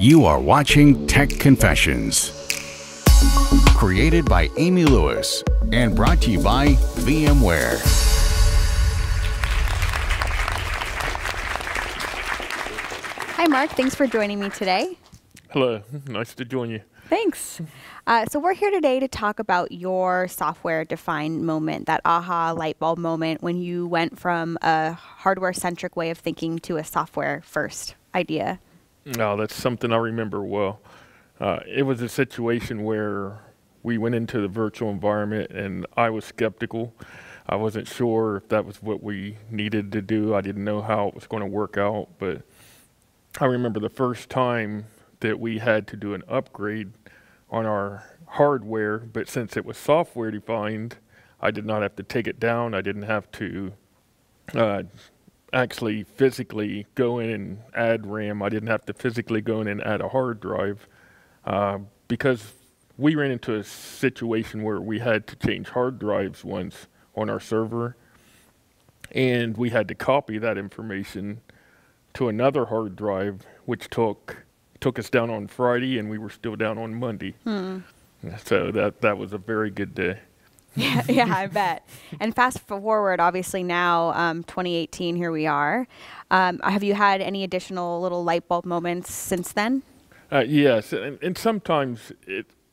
You are watching Tech Confessions, created by Amy Lewis and brought to you by VMware. Hi, Mark. Thanks for joining me today. Hello. Nice to join you. Thanks. So we're here today to talk about your software-defined moment, that aha light bulb moment when you went from a hardware-centric way of thinking to a software-first idea. No, that's something I remember well. It was a situation where we went into the virtual environment and I was skeptical. I wasn't sure if that was what we needed to do. I didn't know how it was going to work out, but I remember the first time that we had to do an upgrade on our hardware, but since it was software defined, I did not have to take it down. I didn't have to actually physically go in and add RAM. I didn't have to physically go in and add a hard drive because we ran into a situation where we had to change hard drives once on our server, and we had to copy that information to another hard drive, which took us down on Friday, and we were still down on Monday. So that was a very good day. Yeah, I bet. And fast forward, obviously now, 2018, here we are. Have you had any additional little light bulb moments since then? Yes, and sometimes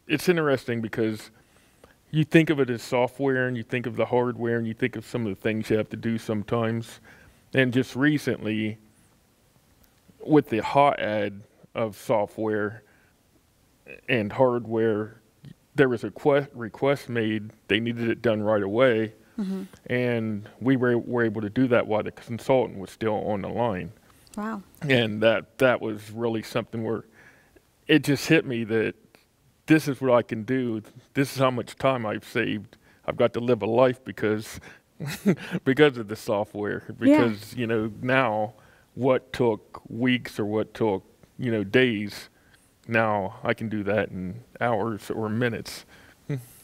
it's interesting because you think of it as software, and you think of the hardware, and you think of some of the things you have to do sometimes. And just recently, with the hot ad of software and hardware, there was a request made. They needed it done right away, and we were able to do that while the consultant was still on the line. Wow. And that was really something where it just hit me that this is what I can do. This is how much time I've saved. I've got to live a life because because of the software. Because you know, now what took weeks or what took days, now I can do that in hours or minutes.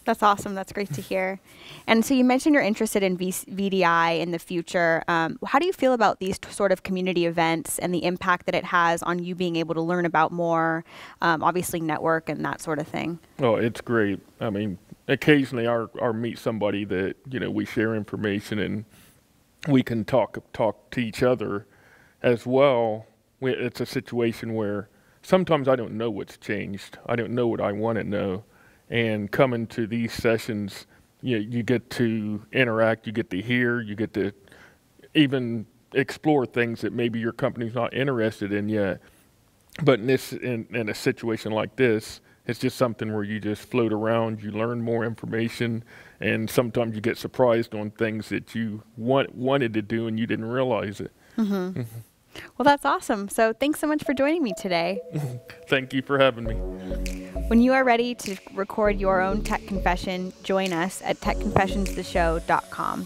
That's awesome. That's great to hear. And so you mentioned you're interested in VDI in the future. How do you feel about these sort of community events and the impact that it has on you being able to learn about more, obviously network and that sort of thing? Oh, it's great. I mean, occasionally I'll meet somebody that, we share information and we can talk to each other as well. It's a situation where sometimes I don't know what's changed. I don't know what I want to know. And coming to these sessions, you get to interact, you get to hear, you get to even explore things that maybe your company's not interested in yet. But in a situation like this, it's just something where you just float around, you learn more information, and sometimes you get surprised on things that you wanted to do and you didn't realize it. Well, that's awesome. So thanks so much for joining me today. Thank you for having me. When you are ready to record your own tech confession, join us at techconfessionstheshow.com.